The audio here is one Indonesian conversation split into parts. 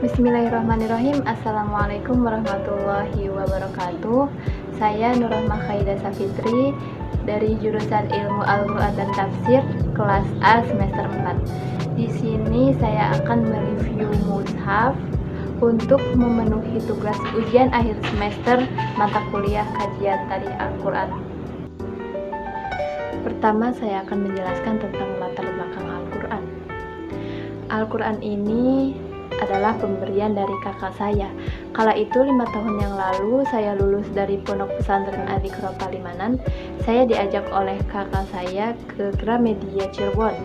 Bismillahirrahmanirrahim. Assalamualaikum warahmatullahi wabarakatuh. Saya Nurrahmah Khaidah Safitri dari jurusan Ilmu Al-Quran dan Tafsir kelas A semester 4. Di sini saya akan mereview mushaf untuk memenuhi tugas ujian akhir semester mata kuliah kajian Tarikh Al-Quran. Pertama, saya akan menjelaskan tentang latar belakang Al-Quran. Al-Quran ini adalah pemberian dari kakak saya. Kala itu 5 tahun yang lalu saya lulus dari Pondok Pesantren Adzikra Palimanan. Saya diajak oleh kakak saya ke Gramedia Cirebon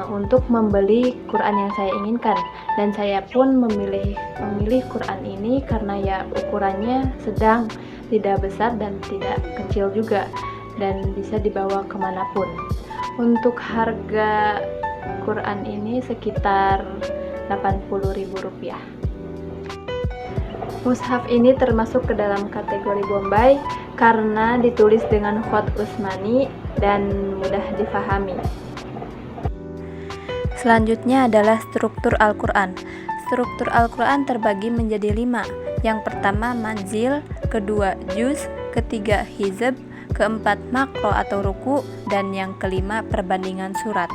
untuk membeli Quran yang saya inginkan, dan saya pun memilih Quran ini karena ya ukurannya sedang, tidak besar dan tidak kecil juga, dan bisa dibawa kemanapun. Untuk harga Quran ini sekitar Rp80.000. Mushaf ini termasuk ke dalam kategori Bombay karena ditulis dengan khat Utsmani dan mudah difahami. Selanjutnya adalah struktur Al-Quran. Struktur Al-Quran terbagi menjadi 5. Yang pertama manzil, kedua juz, ketiga hizb, keempat makro atau ruku, dan yang kelima perbandingan surat.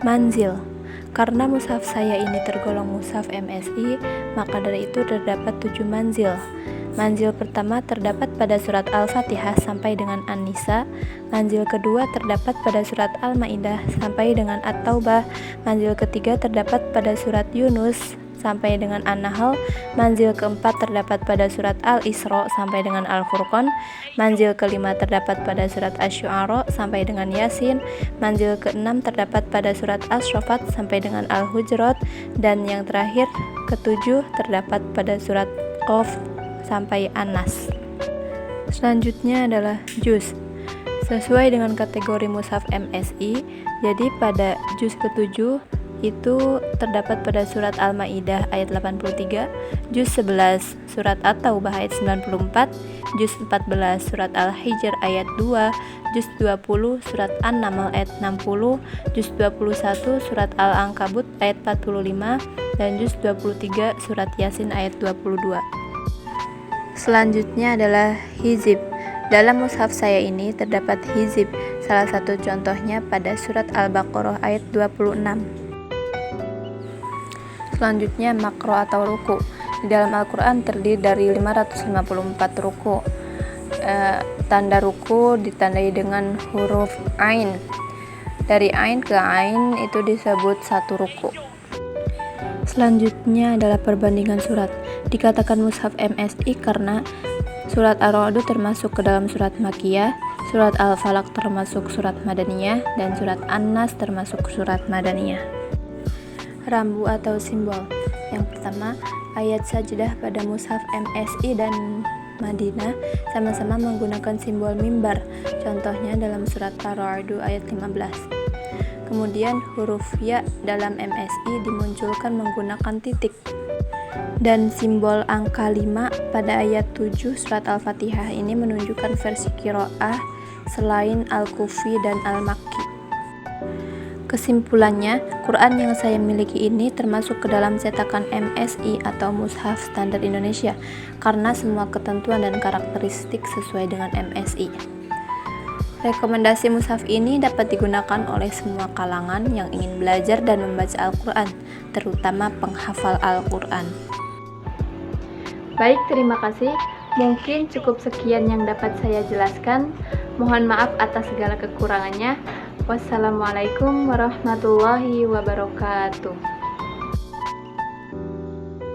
Manzil. Karena mushaf saya ini tergolong mushaf MSI, maka dari itu terdapat 7 manzil. Manzil pertama terdapat pada surat Al-Fatihah sampai dengan An-Nisa. Manzil kedua terdapat pada surat Al-Maidah sampai dengan At-Taubah. Manzil ketiga terdapat pada surat Yunus sampai dengan An-Nahl. Manzil keempat terdapat pada surat Al-Isra sampai dengan Al-Furqan. Manzil kelima terdapat pada surat Asy-Syu'ara sampai dengan Yasin. Manzil keenam terdapat pada surat As-Saffat sampai dengan Al-Hujurat, dan yang terakhir ketujuh terdapat pada surat Qaf sampai An-Nas. Selanjutnya adalah juz. Sesuai dengan kategori mushaf MSI, jadi pada juz ke-7 itu terdapat pada surat Al-Maidah ayat 83, juz 11 surat At-Taubah ayat 94, juz 14 surat Al-Hijr ayat 2, juz 20 surat An-Naml ayat 60, juz 21 surat Al-Ankabut ayat 45, dan juz 23 surat Yasin ayat 22. Selanjutnya adalah hizib. Dalam mushaf saya ini terdapat hizib. Salah satu contohnya pada surat Al-Baqarah ayat 26. Selanjutnya makro atau ruku. Di dalam Al-Quran terdiri dari 554 ruku. Tanda ruku ditandai dengan huruf ain. Dari ain ke ain itu disebut satu ruku. Selanjutnya adalah perbandingan surat. Dikatakan mushaf MSI karena surat Ar-Ra'd termasuk ke dalam surat Makkiyah, surat Al-Falaq termasuk surat Madaniyah, dan surat An-Nas termasuk surat Madaniyah. Rambu atau simbol. Yang pertama, ayat sajdah pada mushaf MSI dan Madinah sama-sama menggunakan simbol mimbar. Contohnya dalam surat Ar-Ra'd ayat 15. Kemudian huruf ya dalam MSI dimunculkan menggunakan titik. Dan simbol angka 5 pada ayat 7 surat Al-Fatihah ini menunjukkan versi qiraah selain Al-Kufi dan Al-Makki. Kesimpulannya, Quran yang saya miliki ini termasuk ke dalam cetakan MSI atau Mushaf Standar Indonesia karena semua ketentuan dan karakteristik sesuai dengan MSI. Rekomendasi mushaf ini dapat digunakan oleh semua kalangan yang ingin belajar dan membaca Al-Quran, terutama penghafal Al-Quran. Baik, terima kasih. Mungkin cukup sekian yang dapat saya jelaskan. Mohon maaf atas segala kekurangannya. Wassalamualaikum warahmatullahi wabarakatuh.